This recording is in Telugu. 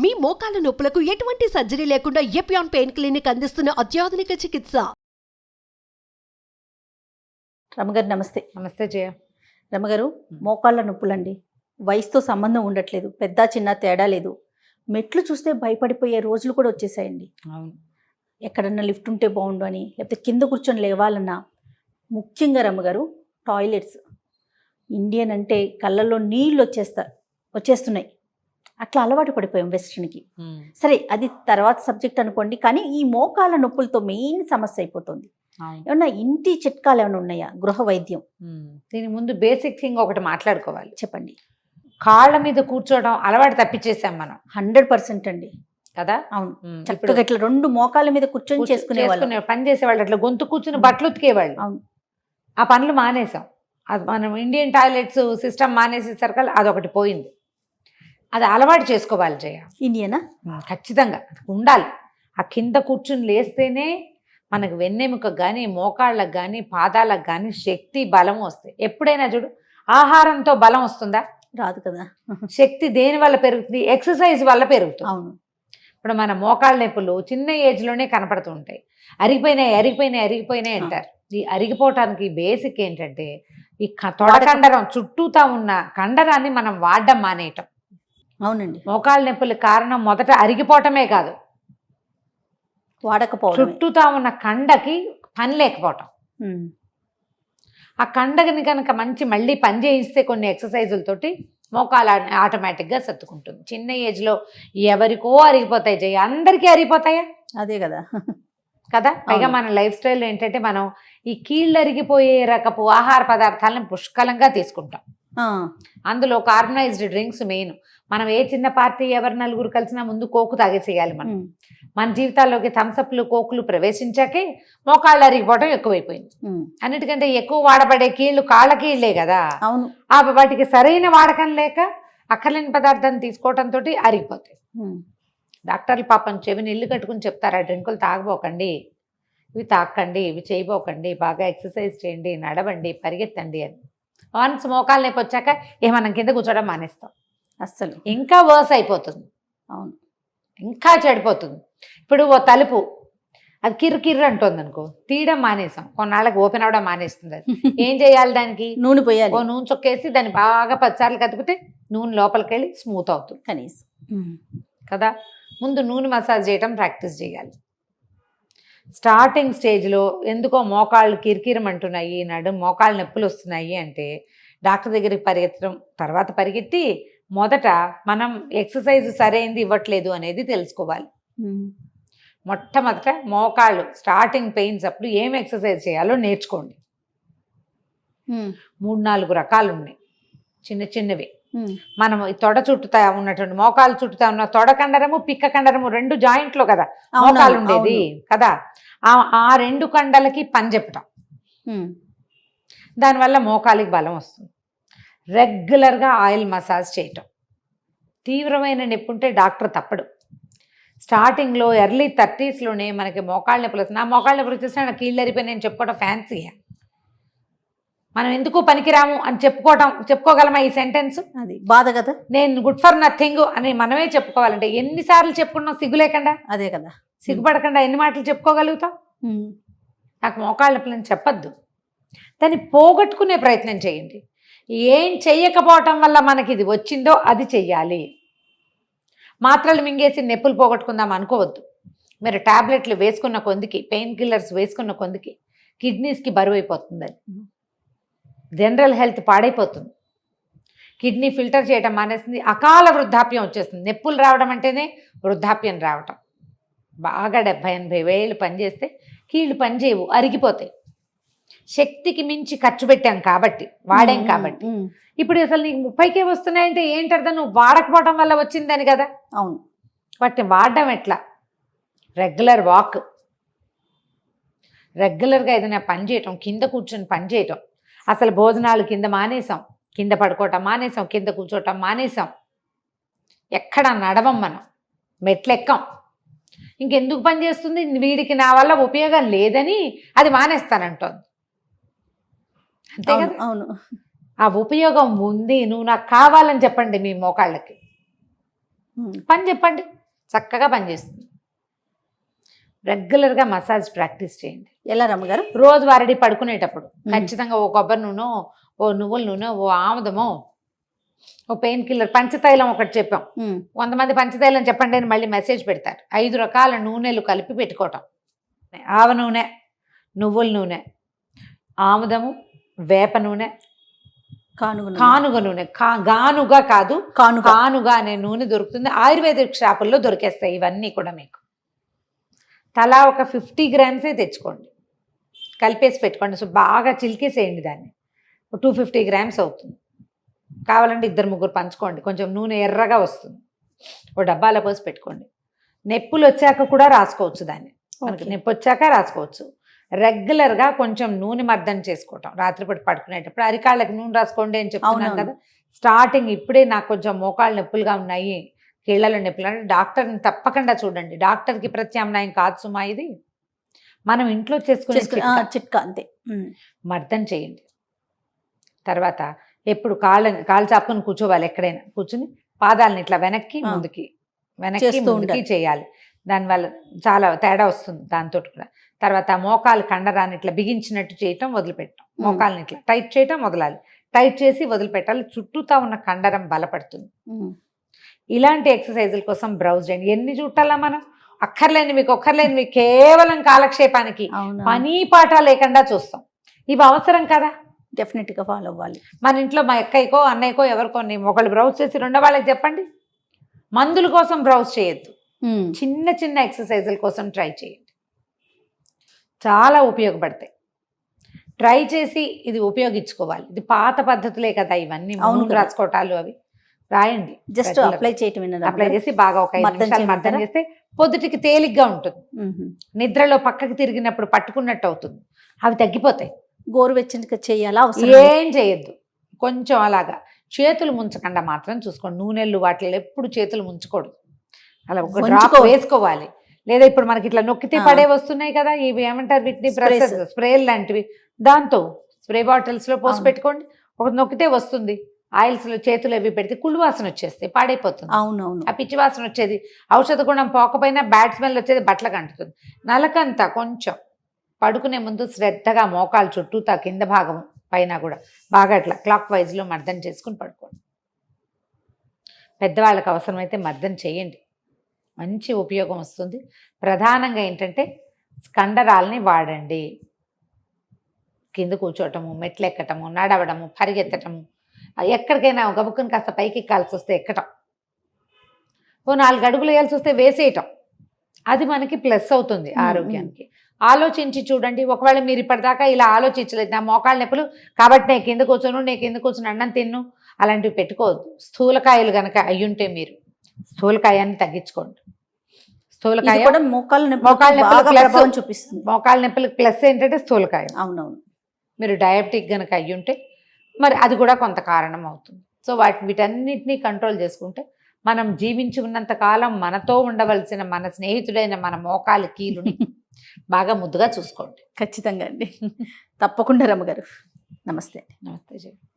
మీ మోకాల నొప్పులకు ఎటువంటి సర్జరీ లేకుండా ఎపియాన్ పెయిన్ క్లినిక్ అందిస్తున్న అత్యాధునిక చికిత్స. రమగారు నమస్తే. నమస్తే జయ. రమగారు, మోకాళ్ళ నొప్పులండి వయసుతో సంబంధం ఉండట్లేదు, పెద్ద చిన్న తేడా లేదు. మెట్లు చూస్తే భయపడిపోయే రోజులు కూడా వచ్చేసాయండి. అవును, ఎక్కడన్నా లిఫ్ట్ ఉంటే బాగుండు అని, లేకపోతే కింద కూర్చొని లేవాలన్నా. ముఖ్యంగా రమ్మగారు, టాయిలెట్స్. ఇండియన్ అంటే కళ్ళల్లో నీళ్ళు వచ్చేస్తున్నాయి. అట్లా అలవాటు పడిపోయాం వెస్ట్రన్కి. సరే, అది తర్వాత సబ్జెక్ట్ అనుకోండి, కానీ ఈ మోకాళ్ళ నొప్పులతో మెయిన్ సమస్య అయిపోతుంది. ఏమన్నా ఇంటి చిట్కాలు ఏమైనా ఉన్నాయా, గృహ వైద్యం? దీని ముందు బేసిక్ థింగ్ ఒకటి మాట్లాడుకోవాలి. చెప్పండి. కాళ్ళ మీద కూర్చోవడం అలవాటు తప్పించేసాం మనం. 100% అండి కదా. అవును, చక్కగా ఇట్లా 2 మోకాళ్ళ మీద కూర్చొని చేసుకునే పని చేసేవాళ్ళు, అట్లా గొంతు కూర్చుని బట్టలు ఉతికేవాళ్ళు. అవును, ఆ పనులు మానేసాం. అది మనం ఇండియన్ టాయిలెట్స్ సిస్టమ్ మానేసేసరికి అదొకటి పోయింది. అది అలవాటు చేసుకోవాలి జయ. ఇండియనా? ఖచ్చితంగా ఉండాలి. ఆ కింద కూర్చుని లేస్తేనే మనకు వెన్నెముకకు కానీ, మోకాళ్ళకు కానీ, పాదాలకు కానీ శక్తి, బలం వస్తాయి. ఎప్పుడైనా చూడు, ఆహారంతో బలం వస్తుందా? రాదు కదా. శక్తి దేని వల్ల పెరుగుతుంది? ఎక్సర్సైజ్ వల్ల పెరుగుతుంది. అవును. ఇప్పుడు మన మోకాళ్ళ నొప్పులు చిన్న ఏజ్లోనే కనపడుతూ ఉంటాయి. అరిగిపోయినాయి అంటారు. ఈ అరిగిపోవటానికి బేసిక్ ఏంటంటే, ఈ తొడకండరం చుట్టూతా ఉన్న కండరాన్ని మనం వాడడం మానేయటం. అవునండి. మోకాళ్ళ నొప్పులకు కారణం మొదట అరిగిపోవటమే కాదు, వాడకపోవడం, చుట్టూతా ఉన్న కండకి పని లేకపోవటం. ఆ కండని కనుక మళ్ళీ పని చేయిస్తే కొన్ని ఎక్సర్సైజులతోటి మోకాలు ఆటోమేటిక్గా సర్దుకుంటుంది. చిన్న ఏజ్లో ఎవరికో అరిగిపోతాయి జయ, అందరికీ అరిగిపోతాయా? అదే కదా కదా. పైగా మన లైఫ్ స్టైల్ ఏంటంటే, మనం ఈ కీళ్ళు అరిగిపోయే రకపు ఆహార పదార్థాలను పుష్కలంగా తీసుకుంటాం. అందులో కార్బనైజ్డ్ డ్రింక్స్ మెయిన్. మనం ఏ చిన్న పార్టీ ఎవరు నలుగురు కలిసినా ముందు కోకు తాగేసేయాలి. మన జీవితాల్లోకి థమ్సప్లు, కోకులు ప్రవేశించాకే మోకాళ్ళు అరిగిపోవడం ఎక్కువైపోయింది. అన్నిటికంటే ఎక్కువ వాడబడే కీళ్ళు కాళ్ళ కీళ్లే కదా. అవును. వాటికి సరైన వాడకం లేక అక్కర్లేని పదార్థాన్ని తీసుకోవడంతో అరిగిపోతాయి. డాక్టర్లు పాపం చెవిని ఇల్లు కట్టుకుని చెప్తారు, ఆ డ్రింకులు తాగబోకండి, ఇవి తాకండి, ఇవి చేయబోకండి, బాగా ఎక్సర్సైజ్ చేయండి, నడవండి, పరిగెత్తండి అని. వన్స్ మోకాలు నొప్పి వచ్చాక మనం కింద కూర్చోవడం మానేస్తాం. అస్సలు ఇంకా వర్స్ అయిపోతుంది. అవును, ఇంకా చెడిపోతుంది. ఇప్పుడు ఓ తలుపు అది కిర్రు అంటుంది అనుకో, తీయడం మానేసాం, కొన్నాళ్ళకి ఓపెన్ అవ్వడం మానేస్తుంది. అది ఏం చేయాలి? దానికి నూనె పోయాలి. ఓ నూనె చొక్కేసి దాన్ని బాగా 10 సార్లు కదిపితే నూనె లోపలికి వెళ్ళి స్మూత్ అవుతుంది కనీసం కదా. ముందు నూనె మసాజ్ చేయడం ప్రాక్టీస్ చేయాలి. స్టార్టింగ్ స్టేజ్లో ఎందుకో మోకాళ్ళు కిరికిరమంటున్నాయి, మోకాళ్ళ నొప్పులు వస్తున్నాయి అంటే డాక్టర్ దగ్గరికి పరిగెత్తడం, తర్వాత పరిగెత్తి మొదట మనం ఎక్సర్సైజ్ సరైనది ఇవ్వట్లేదు అనేది తెలుసుకోవాలి. మొట్టమొదట మోకాళ్ళు స్టార్టింగ్ పెయిన్స్ అప్పుడు ఏం ఎక్సర్సైజ్ చేయాలో నేర్చుకోండి. 3-4 రకాలు ఉన్నాయి, చిన్నవి. మనం తొడ చుట్టుతా ఉన్నటువంటి, మోకాలు చుట్టుతా ఉన్న తొడ కండరము, పిక్క కండరము 2 జాయింట్లో కదా మోకాలు ఉండేది కదా. ఆ 2 కండలకి పని చెప్పటం, దానివల్ల మోకాలికి బలం వస్తుంది. రెగ్యులర్గా ఆయిల్ మసాజ్ చేయటం. తీవ్రమైన నొప్పి ఉంటే డాక్టర్ తప్పడు. స్టార్టింగ్లో ఎర్లీ 30sలోనే మనకి మోకాళ్ళ నొప్పులు వస్తుంది. నా మోకాళ్ళ నొప్పులు వచ్చేసినా నాకు కీళ్ళు అరిపోయి నేను చెప్పుకోవడం ఫ్యాన్సీయా? మనం ఎందుకు పనికిరాము అని చెప్పుకోగలమా ఈ సెంటెన్స్? అది బాధ కదా. నేను గుడ్ ఫర్ నథింగ్ అని మనమే చెప్పుకోవాలంటే ఎన్నిసార్లు చెప్పుకున్నాం సిగ్గు లేకుండా? అదే కదా, సిగ్గుపడకుండా ఎన్ని మాటలు చెప్పుకోగలుగుతాం? నాకు మోకాళ్ళ నొప్పులని చెప్పద్దు, దాన్ని పోగొట్టుకునే ప్రయత్నం చేయండి. ఏం చెయ్యకపోవటం వల్ల మనకి ఇది వచ్చిందో అది చెయ్యాలి. మాత్రలు మింగేసి నొప్పులు పోగొట్టుకుందాం అనుకోవద్దు. మీరు టాబ్లెట్లు వేసుకున్న కొందికి, పెయిన్ కిల్లర్స్ వేసుకున్న కొందికి కిడ్నీస్కి బరువు అయిపోతుంది. అది జనరల్ హెల్త్ పాడైపోతుంది. కిడ్నీ ఫిల్టర్ చేయడం మానేస్తుంది, అకాల వృద్ధాప్యం వచ్చేస్తుంది. నొప్పులు రావడం అంటేనే వృద్ధాప్యం రావటం. బాగా 70-80 ఏళ్ళు పనిచేస్తే కీళ్ళు పనిచేయవు, అరిగిపోతాయి. శక్తికి మించి ఖర్చు పెట్టాం కాబట్టి, వాడాం కాబట్టి. ఇప్పుడు అసలు నీకు 30కే వస్తున్నాయంటే ఏంటర్థం? నువ్వు వాడకపోవడం వల్ల వచ్చిందని కదా. అవును. వాటిని వాడడం ఎట్లా? రెగ్యులర్ వాక్, రెగ్యులర్గా ఏదైనా పని చేయటం, కింద కూర్చొని పని చేయటం. అసలు భోజనాలు కింద మానేసాం, కింద పడుకోవటం మానేసాం, కింద కూర్చోవటం మానేసాం. ఎక్కడ నడవం, మనం మెట్లెక్కం. ఇంకెందుకు పని చేస్తుంది? వీడికి నా వల్ల ఉపయోగం లేదని అది మానేస్తానంటోంది. అంతే కదా. అవును. ఆ ఉపయోగం ఉంది, నువ్వు నాకు కావాలని చెప్పండి మీ మోకాళ్ళకి. పని చెప్పండి, చక్కగా పనిచేస్తుంది. రెగ్యులర్గా మసాజ్ ప్రాక్టీస్ చేయండి. ఎలా రమ్మగారు? రోజు వారడి పడుకునేటప్పుడు ఖచ్చితంగా ఓ కొబ్బరి నూనె, ఓ నువ్వుల నూనె, ఓ ఆముదమో, ఓ పెయిన్ కిల్లర్, పంచతైలం ఒకటి చెప్పాం. కొంతమంది పంచతైలం చెప్పండి అని మళ్ళీ మెసేజ్ పెడతారు. 5 రకాల నూనెలు కలిపి పెట్టుకోవటం. ఆవ నూనె, నువ్వుల నూనె, ఆముదము, వేప నూనె, కానుగ నూనె. గానుగా కాదు, కానుగా అనే నూనె దొరుకుతుంది. ఆయుర్వేదిక్ షాపుల్లో దొరికేస్తాయి ఇవన్నీ కూడా. మీకు తలా ఒక 50 గ్రామ్సే తెచ్చుకోండి, కలిపేసి పెట్టుకోండి. సో బాగా చిలికేసేయండి దాన్ని. 250 గ్రామ్స్ అవుతుంది. కావాలంటే 2-3 పంచుకోండి, కొంచెం నూనె ఎర్రగా వస్తుంది. ఓ డబ్బాలో పోసి పెట్టుకోండి. నొప్పులు వచ్చాక కూడా రాసుకోవచ్చు దాన్ని. మనకి నొప్పి వచ్చాక రాసుకోవచ్చు. రెగ్యులర్గా కొంచెం నూనె మర్దన చేసుకోవటం. రాత్రిపూట పడుకునేటప్పుడు అరికాళ్ళకి నూనె రాసుకోండి అని చెప్తున్నాను కదా. స్టార్టింగ్ ఇప్పుడే నాకు కొంచెం మోకాళ్ళు నొప్పులుగా ఉన్నాయి, కీళ్ళలో నొప్పులు అంటే డాక్టర్ని తప్పకుండా చూడండి. డాక్టర్కి ప్రత్యామ్నాయం కాదు సుమా ఇది. మనం ఇంట్లో చేసుకునే చిట్కా అంతే. మర్దన చేయండి. తర్వాత ఎప్పుడు కాళ్ళు చాపుకొని కూర్చోవాలి. ఎక్కడైనా కూర్చుని పాదాలను ఇట్లా వెనక్కి ముందుకి చేయాలి. దానివల్ల చాలా తేడా వస్తుంది దాంతో కూడా. తర్వాత మోకాలు కండరాన్ని ఇట్లా బిగించినట్టు చేయటం, వదిలిపెట్టడం. మోకాలని ఇట్లా టైట్ చేయటం వదలాలి, టైట్ చేసి వదిలిపెట్టాలి. చుట్టూతా ఉన్న కండరం బలపడుతుంది. ఇలాంటి ఎక్సర్సైజుల కోసం బ్రౌజ్ చేయండి. ఎన్ని చుట్టాలా మనం? అక్కర్లేని మీకు కేవలం కాలక్షేపానికి పని పాట లేకుండా చూస్తాం. ఇవి అవసరం కదా, డెఫినెట్గా ఫాలో అవ్వాలి. మన ఇంట్లో మా అక్కయ్యకో అన్నయ్యకో ఎవరికో ఒకళ్ళు బ్రౌజ్ చేసి రెండో వాళ్ళకి చెప్పండి. మందుల కోసం బ్రౌజ్ చేయొద్దు, చిన్న చిన్న ఎక్సర్సైజుల కోసం ట్రై చేయండి. చాలా ఉపయోగపడతాయి. ట్రై చేసి ఇది ఉపయోగించుకోవాలి. ఇది పాత పద్ధతులే కదా ఇవన్నీ. నూనె రాసుకోవటాలు అవి రాయండి. జస్ట్ అప్లై చేయటం, అప్లై చేసి బాగా ఒక 5 నిమిషాలు మర్దన చేస్తే పొద్దుటికి తేలిగ్గా ఉంటుంది. నిద్రలో పక్కకి తిరిగినప్పుడు పట్టుకున్నట్టు అవుతుంది. అవి తగ్గిపోతాయి. గోరువెచ్చగా చేయాలా? ఏం చేయొద్దు, కొంచెం అలాగా చేతులు ముంచకుండా మాత్రం చూసుకోండి. నూనెళ్ళు వాటిలో ఎప్పుడు చేతులు ముంచకూడదు. అలా ఒక డ్రాప్ వేసుకోవాలి. లేదా ఇప్పుడు మనకి ఇట్లా నొక్కితే పడే వస్తున్నాయి కదా, ఇవి ఏమంటారు వీటిని, స్ప్రేలు లాంటివి. దాంతో స్ప్రే బాటిల్స్లో పోసి పెట్టుకోండి. ఒక నొక్కితే వస్తుంది. ఆయిల్స్లో చేతులు అవి పెడితే కుళ్ళు వాసన వచ్చేస్తాయి, పాడైపోతుంది. అవునవును. ఆ పిచ్చి వాసన వచ్చేది, ఔషధ గుణం పోకపోయినా బ్యాడ్ స్మెల్ వచ్చేది బట్టలకు అంటుతుంది. నలకంతా కొంచెం పడుకునే ముందు శ్రద్ధగా మోకాలు చుట్టూతా కింద భాగం పైన కూడా బాగా ఇట్లా క్లాక్ వైజ్లో మర్దన చేసుకుని పడుకోండి. పెద్దవాళ్ళకి అవసరమైతే మర్దన చేయండి, మంచి ఉపయోగం వస్తుంది. ప్రధానంగా ఏంటంటే కండరాలని వాడండి. కింద కూర్చోవటము, మెట్లు ఎక్కటము, నడవడము, పరిగెత్తటము, ఎక్కడికైనా గబుక్కుని కాస్త పైకి ఎక్కాల్సి వస్తే ఎక్కటం, ఓ 4 అడుగులు వేయాల్సి వస్తే వేసేయటం, అది మనకి ప్లస్ అవుతుంది ఆరోగ్యానికి. ఆలోచించి చూడండి. ఒకవేళ మీరు ఇప్పటిదాకా ఇలా ఆలోచించలేదు, నా మోకాళ్ళ నొప్పులు కాబట్టి నేను కింద కూర్చొని అన్నం తిన్ను, అలాంటివి పెట్టుకోవద్దు. స్థూలకాయలు కనుక అయ్యుంటే మీరు స్థూలకాయాన్ని తగ్గించుకోండి. స్థూలకాయ మోకాళ్ళ నొప్పులు చూపిస్తుంది. మోకాళ్ళ నొప్పులకు ప్లస్ ఏంటంటే స్థూలకాయ. అవునవును. మీరు డయాబెటిక్ కనుక అయ్యుంటే మరి అది కూడా కొంత కారణం అవుతుంది. సో వీటన్నిటినీ కంట్రోల్ చేసుకుంటే మనం జీవించి ఉన్నంత కాలం మనతో ఉండవలసిన మన స్నేహితుడైన మన మోకాలు కీలుని బాగా ముద్దుగా చూసుకోండి. ఖచ్చితంగా అండి. తప్పకుండా రమ్మగారు. నమస్తే. నమస్తే జయ.